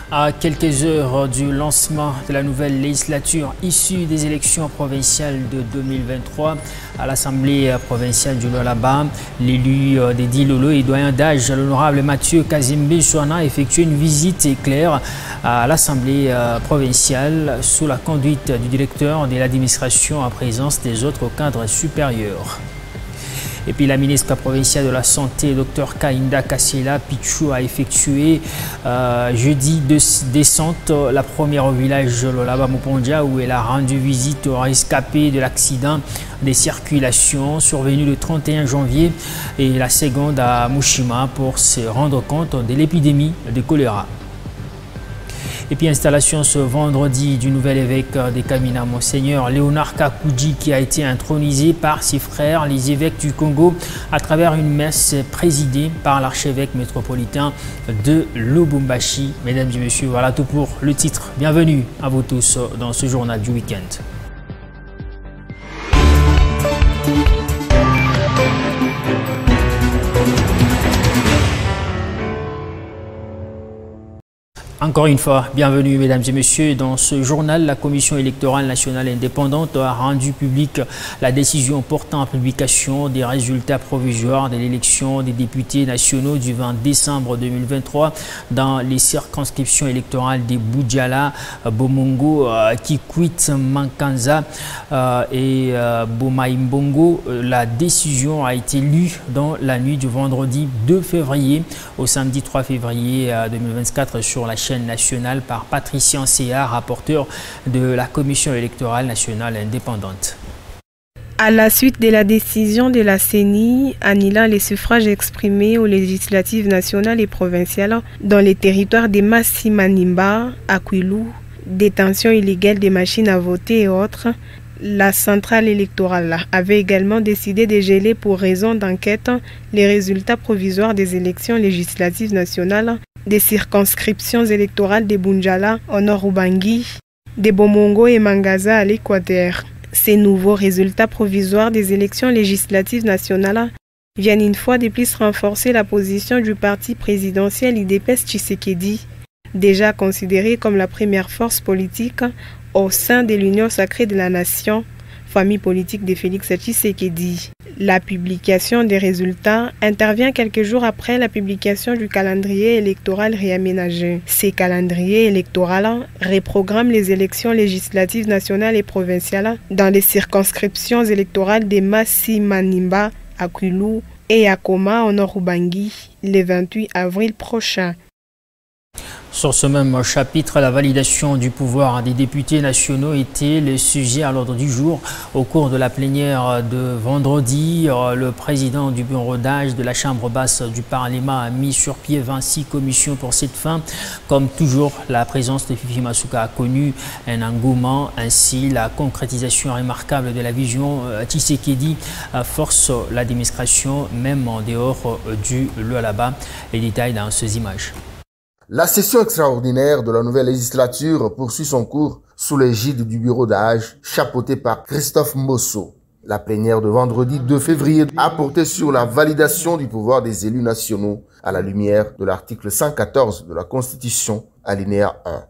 À quelques heures du lancement de la nouvelle législature issue des élections provinciales de 2023 à l'Assemblée provinciale du Lualaba, l'élu d'Edi Lolo et doyen d'âge, l'honorable Mathieu Kazimbe Souana, a effectué une visite éclair à l'Assemblée provinciale sous la conduite du directeur de l'administration en présence des autres cadres supérieurs. Et puis la ministre provinciale de la Santé, Dr Kainda Kassela Pichou, a effectué jeudi descente la première au village Lualaba Mupondia où elle a rendu visite aux rescapés de l'accident des circulations survenu le 31 janvier et la seconde à Mushima pour se rendre compte de l'épidémie de choléra. Et puis installation ce vendredi du nouvel évêque des Kamina, Monseigneur Léonard Kakouji, qui a été intronisé par ses frères, les évêques du Congo, à travers une messe présidée par l'archevêque métropolitain de Lubumbashi. Mesdames et messieurs, voilà tout pour le titre. Bienvenue à vous tous dans ce journal du week-end. Encore une fois, bienvenue mesdames et messieurs. Dans ce journal, la Commission électorale nationale indépendante a rendu publique la décision portant en publication des résultats provisoires de l'élection des députés nationaux du 20 décembre 2023 dans les circonscriptions électorales de Boudjala, Bomongo, Kikwit, Mankanza et Bomaïmbongo. La décision a été lue dans la nuit du vendredi 2 février au samedi 3 février 2024 sur la chaîne nationale par Patricien Céa, rapporteur de la Commission électorale nationale indépendante. À la suite de la décision de la CENI annulant les suffrages exprimés aux législatives nationales et provinciales dans les territoires de Massi Manimba, Akwilu, détention illégale des machines à voter et autres, la centrale électorale avait également décidé de geler pour raison d'enquête les résultats provisoires des élections législatives nationales des circonscriptions électorales de Bunjala au nord-Ubangi, de Bomongo et Mangaza à l'Équateur. Ces nouveaux résultats provisoires des élections législatives nationales viennent une fois de plus renforcer la position du parti présidentiel UDPS Tshisekedi, déjà considéré comme la première force politique au sein de l'Union sacrée de la nation, famille politique de Félix Tshisekedi. La publication des résultats intervient quelques jours après la publication du calendrier électoral réaménagé. Ces calendriers électoraux reprogramment les élections législatives nationales et provinciales dans les circonscriptions électorales de Massi Manimba, Akwilu et Akoma au Nord-Ubangi le 28 avril prochain. Sur ce même chapitre, la validation du pouvoir des députés nationaux était le sujet à l'ordre du jour. Au cours de la plénière de vendredi, le président du bureau d'âge de la Chambre basse du Parlement a mis sur pied 26 commissions pour cette fin. Comme toujours, la présence de Fifi Masuka a connu un engouement. Ainsi, la concrétisation remarquable de la vision Tshisekedi force l'administration, même en dehors du Lualaba. Les détails dans ces images. La session extraordinaire de la nouvelle législature poursuit son cours sous l'égide du bureau d'âge, chapeauté par Christophe Mosso. La plénière de vendredi 2 février a porté sur la validation du pouvoir des élus nationaux à la lumière de l'article 114 de la Constitution, alinéa 1.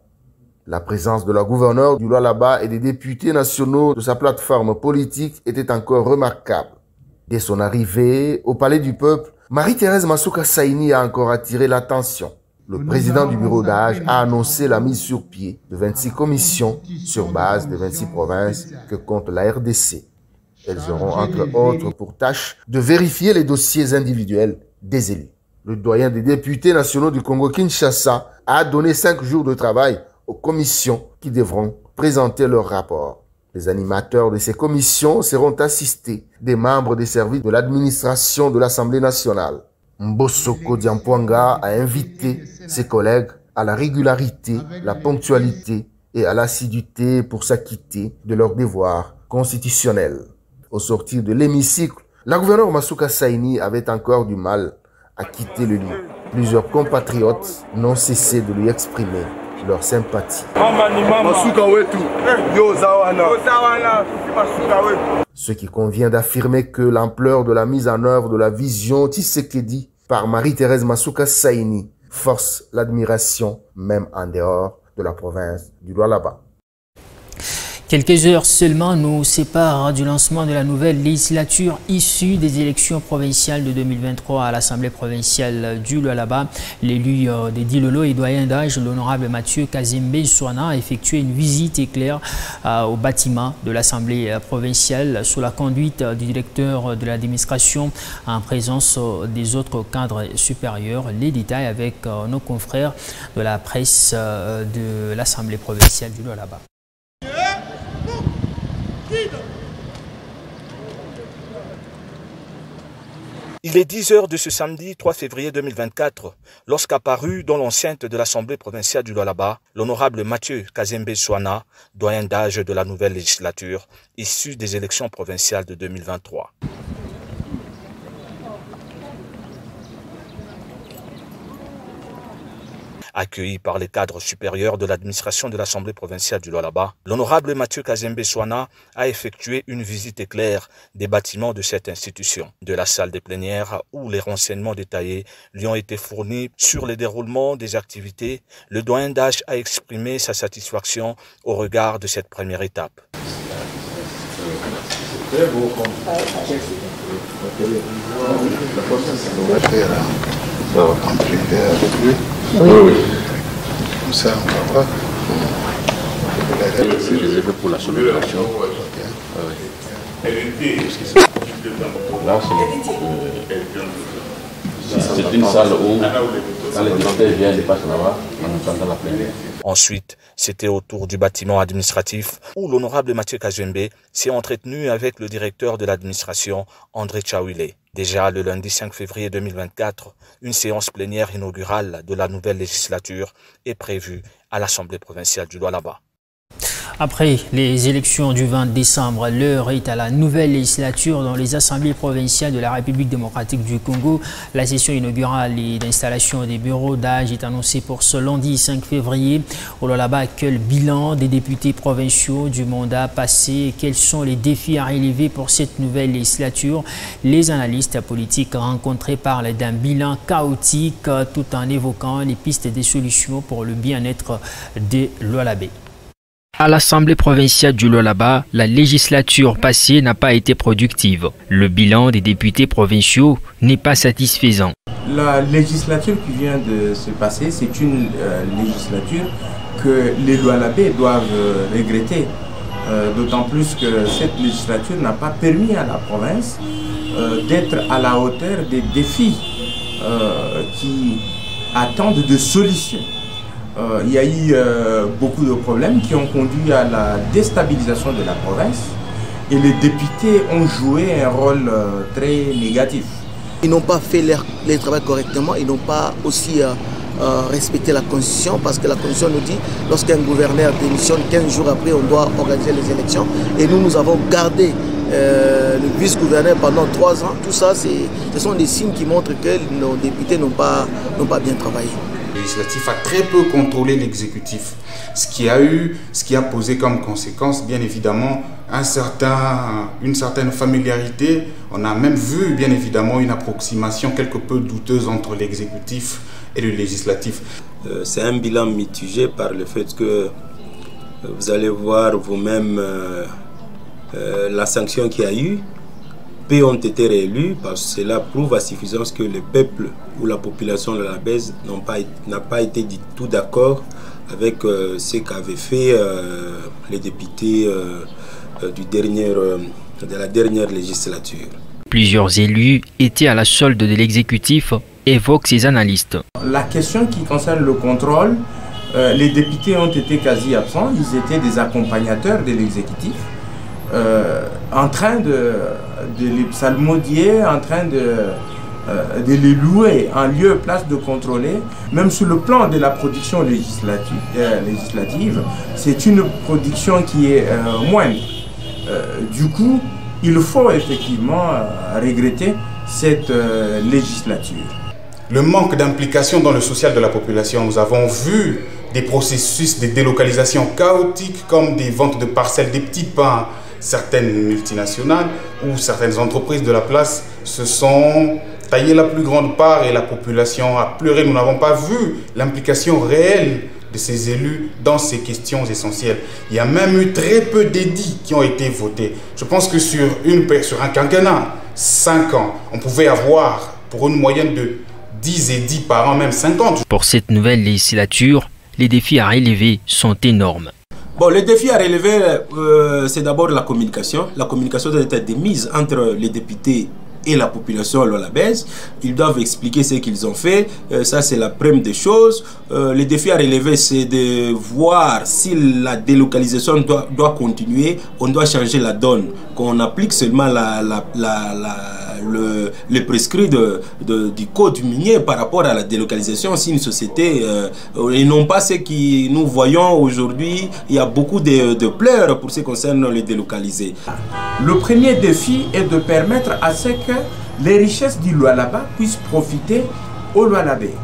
La présence de la gouverneure du Lualaba et des députés nationaux de sa plateforme politique était encore remarquable. Dès son arrivée au Palais du Peuple, Marie-Thérèse Masuka Saini a encore attiré l'attention. Le président du bureau d'âge a annoncé la mise sur pied de 26 commissions sur base des 26 provinces que compte la RDC. Elles auront entre autres pour tâche de vérifier les dossiers individuels des élus. Le doyen des députés nationaux du Congo-Kinshasa a donné 5 jours de travail aux commissions qui devront présenter leur rapport. Les animateurs de ces commissions seront assistés des membres des services de l'administration de l'Assemblée nationale. Mbosoko Diampoanga a invité ses collègues à la régularité, la ponctualité et à l'assiduité pour s'acquitter de leurs devoirs constitutionnels. Au sortir de l'hémicycle, la gouverneure Masuka Saini avait encore du mal à quitter le lieu. Plusieurs compatriotes n'ont cessé de lui exprimer leur sympathie. Ce qui convient d'affirmer que l'ampleur de la mise en œuvre de la vision Tshisekedi par Marie-Thérèse Masuka Saini force l'admiration même en dehors de la province du Lualaba. Quelques heures seulement nous séparent du lancement de la nouvelle législature issue des élections provinciales de 2023 à l'Assemblée provinciale du Lualaba. L'élu des Dilolo et doyen d'âge, l'honorable Mathieu Kazembe Soana, a effectué une visite éclair au bâtiment de l'Assemblée provinciale sous la conduite du directeur de l'administration en présence des autres cadres supérieurs. Les détails avec nos confrères de la presse de l'Assemblée provinciale du Lualaba. Il est 10 h de ce samedi 3 février 2024 lorsqu'apparut dans l'enceinte de l'Assemblée provinciale du Lualaba l'honorable Mathieu Kazembe Soana, doyen d'âge de la nouvelle législature issue des élections provinciales de 2023. Accueilli par les cadres supérieurs de l'administration de l'Assemblée provinciale du Lualaba, l'honorable Mathieu Kazembe Soana a effectué une visite éclair des bâtiments de cette institution, de la salle des plénières où les renseignements détaillés lui ont été fournis sur le déroulement des activités. Le doyen d'âge a exprimé sa satisfaction au regard de cette première étape. Très beau. Oui. Comme ça, on va voir. C'est réservé pour la sonorisation. Là, c'est une salle où, quand les députés viennent, ils passent là-bas, on entend la plénière. Ensuite, c'était au tour du bâtiment administratif où l'honorable Mathieu Kazembe s'est entretenu avec le directeur de l'administration, André Chawile. Déjà le lundi 5 février 2024, une séance plénière inaugurale de la nouvelle législature est prévue à l'Assemblée provinciale du Lualaba. Après les élections du 20 décembre, l'heure est à la nouvelle législature dans les assemblées provinciales de la République démocratique du Congo. La session inaugurale et d'installation des bureaux d'âge est annoncée pour ce lundi 5 février. Au Lualaba, quel bilan des députés provinciaux du mandat passé? Quels sont les défis à relever pour cette nouvelle législature? Les analystes politiques rencontrés parlent d'un bilan chaotique tout en évoquant les pistes des solutions pour le bien-être des Lualabais. À l'Assemblée provinciale du Lualaba, la législature passée n'a pas été productive. Le bilan des députés provinciaux n'est pas satisfaisant. La législature qui vient de se passer, c'est une législature que les Lualabais doivent regretter. D'autant plus que cette législature n'a pas permis à la province d'être à la hauteur des défis qui attendent de solutions. Il y a eu beaucoup de problèmes qui ont conduit à la déstabilisation de la province et les députés ont joué un rôle très négatif. Ils n'ont pas fait leur travail correctement, ils n'ont pas aussi respecté la Constitution parce que la Constitution nous dit lorsqu'un gouverneur démissionne, 15 jours après on doit organiser les élections et nous avons gardé le vice-gouverneur pendant 3 ans. Tout ça, ce sont des signes qui montrent que nos députés n'ont pas bien travaillé. Le législatif a très peu contrôlé l'exécutif, ce qui a posé comme conséquence bien évidemment une certaine familiarité. On a même vu bien évidemment une approximation quelque peu douteuse entre l'exécutif et le législatif. C'est un bilan mitigé par le fait que vous allez voir vous-même la sanction qu'il y a eu. Peu ont été réélus parce que cela prouve à suffisance que le peuple ou la population de la baisse n'a pas été du tout d'accord avec ce qu'avaient fait les députés de la dernière législature. Plusieurs élus étaient à la solde de l'exécutif, évoquent ces analystes. La question qui concerne le contrôle, les députés ont été quasi absents, ils étaient des accompagnateurs de l'exécutif. En train de les psalmodier, en train de les louer en lieu et place de contrôler, même sur le plan de la production législative, c'est une production qui est moindre. Du coup, il faut effectivement regretter cette législature. Le manque d'implication dans le social de la population, nous avons vu des processus de délocalisation chaotiques comme des ventes de parcelles, des petits pains. Certaines multinationales ou certaines entreprises de la place se sont taillé la plus grande part et la population a pleuré. Nous n'avons pas vu l'implication réelle de ces élus dans ces questions essentielles. Il y a même eu très peu d'édits qui ont été votés. Je pense que sur un quinquennat, 5 ans, on pouvait avoir pour une moyenne de 10 édits par an, même 50. Pour cette nouvelle législature, les défis à relever sont énormes. Bon, les défis à relever, c'est d'abord la communication. La communication doit être démise entre les députés et la population lualabaise. Ils doivent expliquer ce qu'ils ont fait. Ça, c'est la première des choses. Les défis à relever, c'est de voir si la délocalisation doit continuer. On doit changer la donne. Qu'on applique seulement le prescrit du code minier par rapport à la délocalisation. Si une société, et non pas ce que nous voyons aujourd'hui, il y a beaucoup de pleurs pour ce qui concerne les délocalisés. Le premier défi est de permettre à ce que les richesses du Lualaba puissent profiter aux Lualabais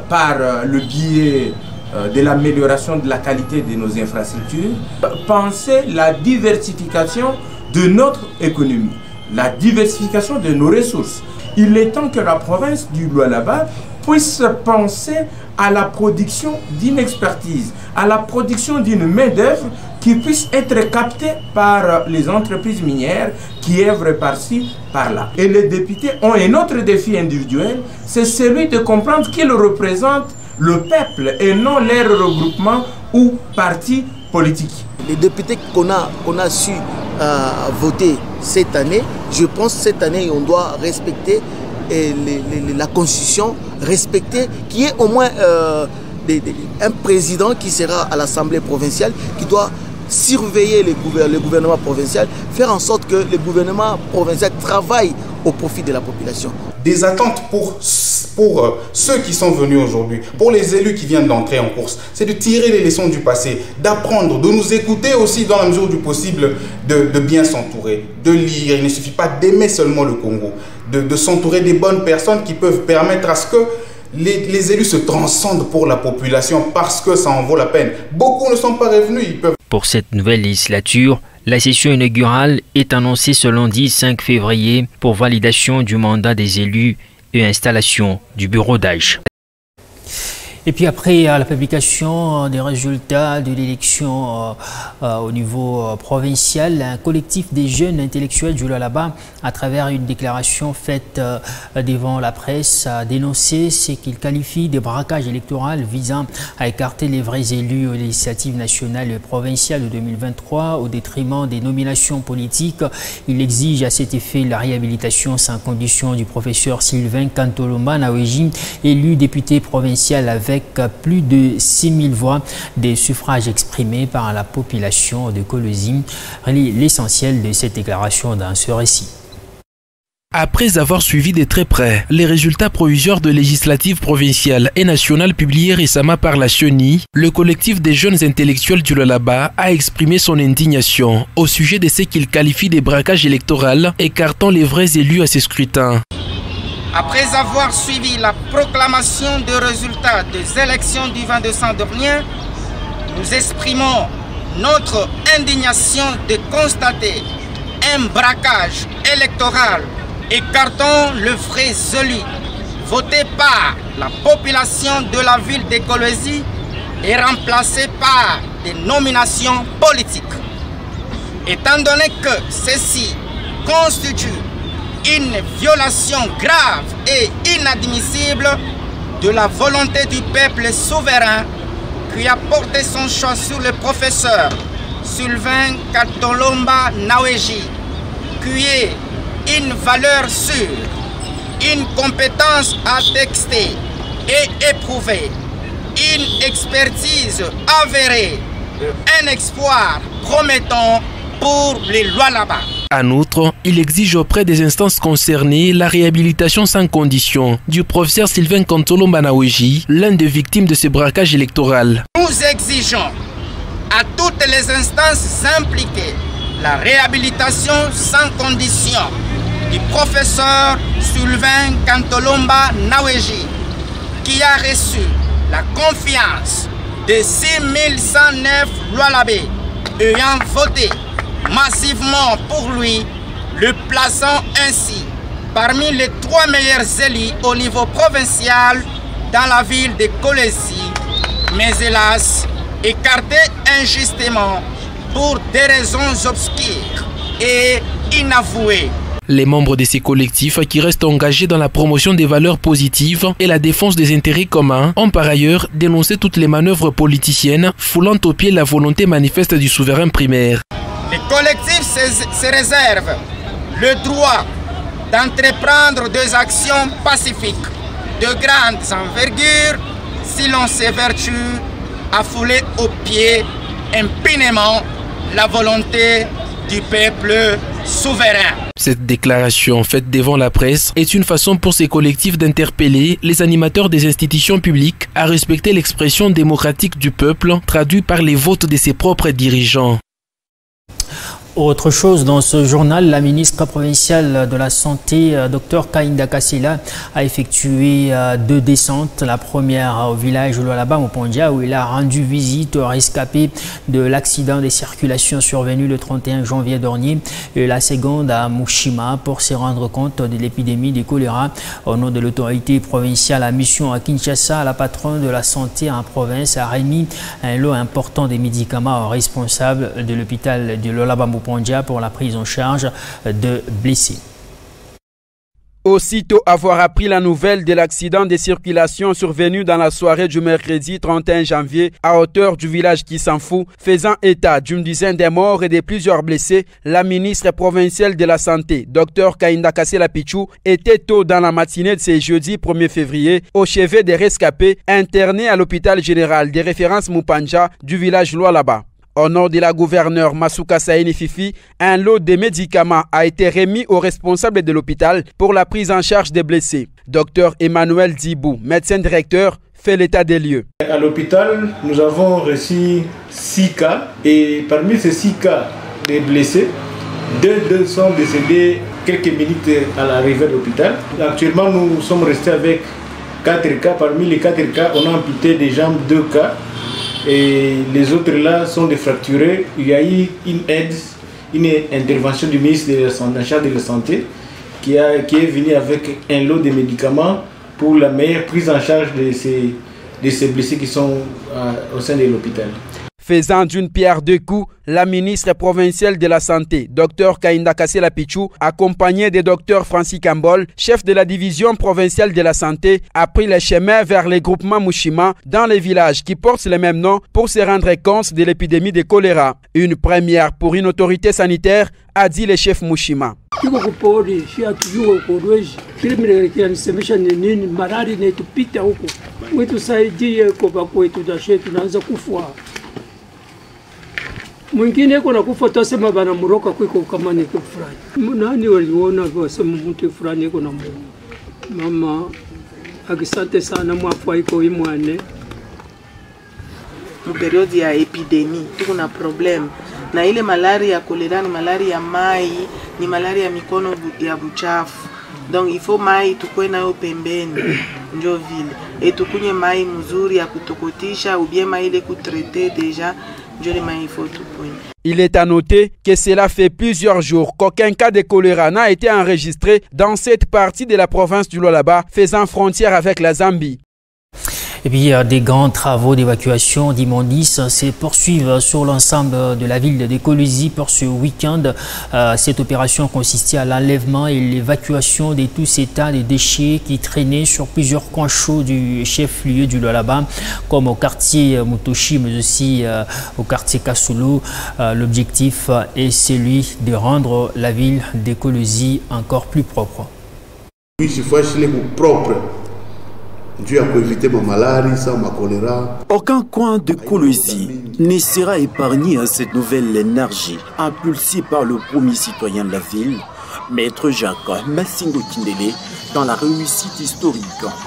par le biais de l'amélioration de la qualité de nos infrastructures. Penser la diversification de notre économie, la diversification de nos ressources. Il est temps que la province du Lualaba puisse penser à la production d'une expertise, à la production d'une main-d'œuvre qui puisse être captée par les entreprises minières qui œuvrent par-ci, par-là. Et les députés ont un autre défi individuel, c'est celui de comprendre qu'ils représentent le peuple et non leur regroupement ou parti politique. Les députés qu'on a su voter cette année, je pense que cette année on doit respecter la constitution, respecter qu'il y ait au moins un président qui sera à l'Assemblée provinciale, qui doit surveiller le gouvernement provincial, faire en sorte que le gouvernement provincial travaille au profit de la population. Des attentes pour ceux qui sont venus aujourd'hui, pour les élus qui viennent d'entrer en course, c'est de tirer les leçons du passé, d'apprendre, de nous écouter aussi dans la mesure du possible, de bien s'entourer, de lire. Il ne suffit pas d'aimer seulement le Congo, de s'entourer des bonnes personnes qui peuvent permettre à ce que les élus se transcendent pour la population parce que ça en vaut la peine. Beaucoup ne sont pas revenus, ils peuvent... Pour cette nouvelle législature, la session inaugurale est annoncée ce lundi 5 février pour validation du mandat des élus et installation du bureau d'âge. Et puis après la publication des résultats de l'élection au niveau provincial, un collectif des jeunes intellectuels du Lualaba, à travers une déclaration faite devant la presse, a dénoncé ce qu'il qualifie de braquage électoral visant à écarter les vrais élus aux législatives nationales et provinciales de 2023 au détriment des nominations politiques. Il exige à cet effet la réhabilitation sans condition du professeur Sylvain Kantolomba Naweji, élu député provincial avec plus de 6000 voix des suffrages exprimés par la population de Kolwezi. L'essentiel de cette déclaration dans ce récit. Après avoir suivi de très près les résultats provisoires de législatives provinciales et nationales publiés récemment par la CENI, le collectif des jeunes intellectuels du Lualaba a exprimé son indignation au sujet de ce qu'il qualifie de braquage électoral, écartant les vrais élus à ces scrutins. Après avoir suivi la proclamation des résultats des élections du 20 décembre dernier, nous exprimons notre indignation de constater un braquage électoral écartant le vrai élu voté par la population de la ville de Kolwezi et remplacé par des nominations politiques. Étant donné que ceci constitue une violation grave et inadmissible de la volonté du peuple souverain qui a porté son choix sur le professeur Sylvain Kantolomba Naweji, qui est une valeur sûre, une compétence attestée et éprouvée, une expertise avérée, un espoir promettant pour les Lualaba. En outre, il exige auprès des instances concernées la réhabilitation sans condition du professeur Sylvain Kantolomba Naweji, l'un des victimes de ce braquage électoral. Nous exigeons à toutes les instances impliquées la réhabilitation sans condition du professeur Sylvain Kantolomba Naweji, qui a reçu la confiance de 6109 Lualabais ayant voté massivement pour lui, le plaçant ainsi parmi les 3 meilleurs élus au niveau provincial dans la ville de Kolwezi, mais hélas, écarté injustement pour des raisons obscures et inavouées. Les membres de ces collectifs qui restent engagés dans la promotion des valeurs positives et la défense des intérêts communs ont par ailleurs dénoncé toutes les manœuvres politiciennes foulant aux pieds la volonté manifeste du souverain primaire. Les collectifs se réservent le droit d'entreprendre des actions pacifiques de grande envergure si l'on s'évertue à fouler aux pieds impunément la volonté du peuple souverain. Cette déclaration faite devant la presse est une façon pour ces collectifs d'interpeller les animateurs des institutions publiques à respecter l'expression démocratique du peuple traduite par les votes de ses propres dirigeants. Autre chose, dans ce journal, la ministre provinciale de la Santé, Dr Kainda Kasela, a effectué 2 descentes. La première au village de Lualaba, Mupondia, où il a rendu visite aux rescapés de l'accident de circulation survenu le 31 janvier dernier. Et la seconde à Mushima pour se rendre compte de l'épidémie de choléra. Au nom de l'autorité provinciale à mission à Kinshasa, la patronne de la santé en province a remis un lot important de médicaments aux responsables de l'hôpital de Lualaba pour la prise en charge de blessés. Aussitôt avoir appris la nouvelle de l'accident de circulation survenu dans la soirée du mercredi 31 janvier à hauteur du village Kisanfou, faisant état d'une dizaine de morts et de plusieurs blessés, la ministre provinciale de la Santé, Dr Kainda Kasela Pichou, était tôt dans la matinée de ce jeudi 1er février au chevet des rescapés internés à l'hôpital général des références Mupanja du village Lualaba. Au nom de la gouverneure Masuka Saini Fifi, un lot de médicaments a été remis aux responsables de l'hôpital pour la prise en charge des blessés. Dr Emmanuel Dibou, médecin directeur, fait l'état des lieux. À l'hôpital, nous avons reçu 6 cas et parmi ces 6 cas de blessés, 2 sont décédés quelques minutes à l'arrivée de l'hôpital. Actuellement, nous sommes restés avec 4 cas. Parmi les 4 cas, on a amputé des jambes 2 cas. Et les autres là sont des fracturés. Il y a eu une aide, une intervention du ministre de la Santé, en charge de la Santé qui est venu avec un lot de médicaments pour la meilleure prise en charge de ces blessés qui sont au sein de l'hôpital. Faisant d'une pierre 2 coups, la ministre provinciale de la Santé, Dr Kainda Kasela Pichou, accompagnée de Dr Francis Kambol, chef de la division provinciale de la Santé, a pris le chemin vers les groupements Mushima dans les villages qui portent le même nom pour se rendre compte de l'épidémie de choléra. Une première pour une autorité sanitaire, a dit le chef Mushima. Mwingine kuna kufa tasema bana muroka kwiko kama ni kufurani. Nani waliona wasema mtu fulani kuna mama akisante sana mwafu iko imwane. Periodi ya epidemie tuko na problem na ile malaria ya kolera ni malaria ya mai, ni malaria ya mikono ya buchafu. Donc il faut mai tukwe nayo pembeni njo vile. Et tukunye mai mzuri ya kutokotisha ou bien mai ile kutraiter déjà. Il est à noter que cela fait plusieurs jours qu'aucun cas de choléra n'a été enregistré dans cette partie de la province du Lualaba, faisant frontière avec la Zambie. Et puis, des grands travaux d'évacuation d'immondices se poursuivent sur l'ensemble de la ville de Kolwezi pour ce week-end. Cette opération consistait à l'enlèvement et l'évacuation de tous ces tas de déchets qui traînaient sur plusieurs coins chauds du chef-lieu du Lualaba, comme au quartier Mutoshi, mais aussi au quartier Kasulu. L'objectif est celui de rendre la ville de Kolwezi encore plus propre. Oui, il faut acheter propre. Dieu a pu éviter ma malaria, ça, ma choléra. Aucun coin de Kolwezi ne sera épargné à cette nouvelle énergie impulsée par le premier citoyen de la ville, Maître Jacques Massingo Kindele, dans la réussite historique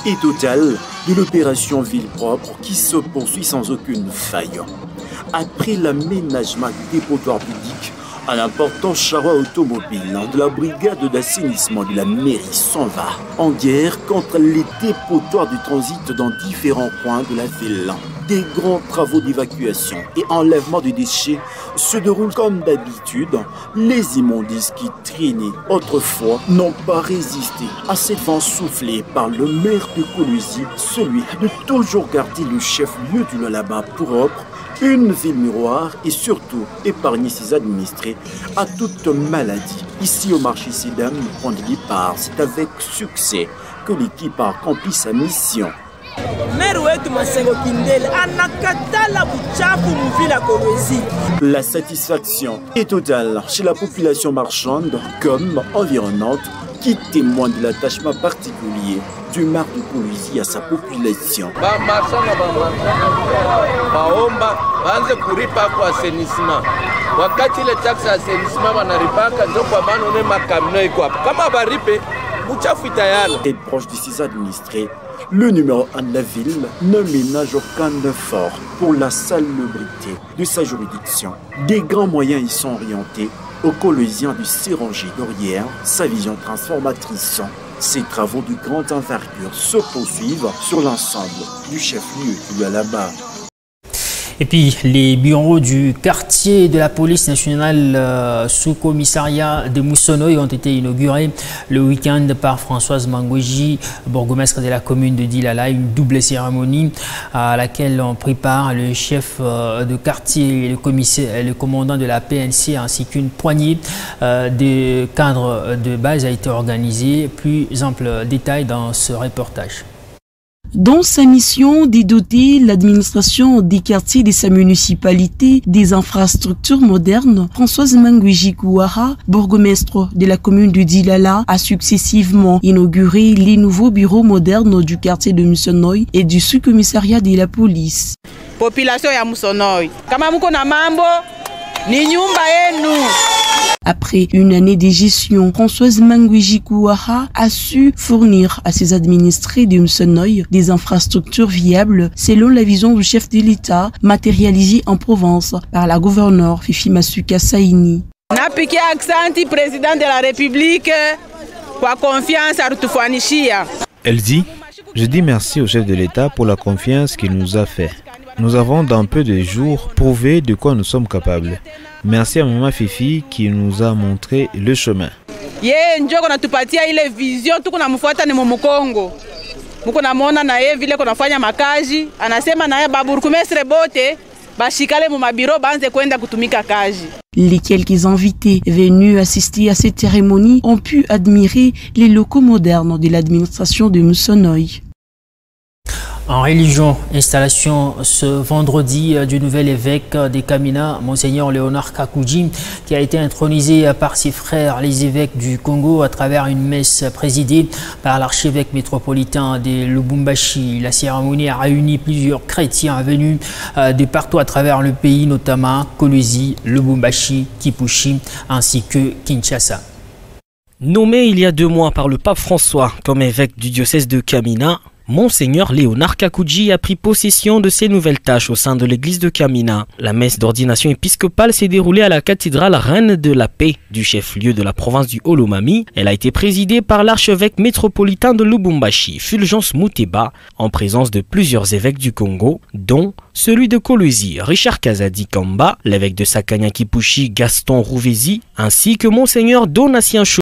et totale de l'opération Ville Propre qui se poursuit sans aucune faille. Après l'aménagement du dépotoir public, un important charroi automobile de la brigade d'assainissement de la mairie s'en va en guerre contre les dépotoirs du transit dans différents coins de la ville. des grands travaux d'évacuation et enlèvement de déchets se déroulent comme d'habitude. Les immondices qui traînaient autrefois n'ont pas résisté à cette vent soufflé par le maire de Kolwezi, celui de toujours garder le chef-lieu du Lualaba propre, une ville miroir et surtout épargner ses administrés à toute maladie. Ici au marché Sidam, on dit par, c'est avec succès que l'équipe a accompli sa mission. La satisfaction est totale chez la population marchande comme environnante qui témoigne de l'attachement particulier du maire de Kolwezi à sa population. Et proche de ses administrés, le numéro 1 de la ville ne ménage aucun effort pour la salubrité de sa juridiction. Des grands moyens y sont orientés aux Kolweziens du Séranger d'Orière, sa vision transformatrice. Ces travaux de grande envergure se poursuivent sur l'ensemble du chef-lieu du Lualaba. Et puis, les bureaux du quartier de la police nationale sous commissariat de Moussonoï ont été inaugurés le week-end par Françoise Mangweji, bourgmestre de la commune de Dilala. Une double cérémonie à laquelle ont pris part le chef de quartier, le commandant de la PNC ainsi qu'une poignée de cadres de base a été organisée. Plus ample détail dans ce reportage. Dans sa mission de doter l'administration des quartiers de sa municipalité des infrastructures modernes, Françoise Mangweji Kouara, bourgmestre de la commune de Dilala, a successivement inauguré les nouveaux bureaux modernes du quartier de Moussonoï et du sous-commissariat de la police. Population ya Moussonoï, kama muko na mambo ni nyumba yenu. Après une année de gestion, Françoise Mangweji Kouara a su fournir à ses administrés de Moussonoï des infrastructures viables selon la vision du chef de l'État matérialisée en Provence par la gouverneure Fifi Masuka Saini. Napiki aksanti président de la République kwa confiance artufanishia. Elle dit: je dis merci au chef de l'État pour la confiance qu'il nous a fait. Nous avons dans peu de jours prouvé de quoi nous sommes capables. Merci à Maman Fifi qui nous a montré le chemin. Njoko natupatia ile vision tuko namfuata ni Mukongo. Muko namuona na yeye vile kunafanya makazi, anasema na yeye baburkumestre bote bashikale mu mabiro banze kwenda kutumika kazi. Les quelques invités venus assister à cette cérémonie ont pu admirer les locaux modernes de l'administration de Moussonoï. En religion, installation ce vendredi du nouvel évêque des Kamina, Monseigneur Léonard Kakouji, qui a été intronisé par ses frères les évêques du Congo à travers une messe présidée par l'archevêque métropolitain de Lubumbashi. La cérémonie a réuni plusieurs chrétiens venus de partout à travers le pays, notamment Kolwezi, Lubumbashi, Kipushi ainsi que Kinshasa. Nommé il y a 2 mois par le pape François comme évêque du diocèse de Kamina, Monseigneur Léonard Kakouji a pris possession de ses nouvelles tâches au sein de l'église de Kamina. La messe d'ordination épiscopale s'est déroulée à la cathédrale Reine de la Paix du chef-lieu de la province du Olomami. Elle a été présidée par l'archevêque métropolitain de Lubumbashi, Fulgence Mouteba, en présence de plusieurs évêques du Congo, dont celui de Kolwezi, Richard Kazadi Kamba, l'évêque de Sakanya Kipushi, Gaston Rouvezi, ainsi que Monseigneur Donatien Chou.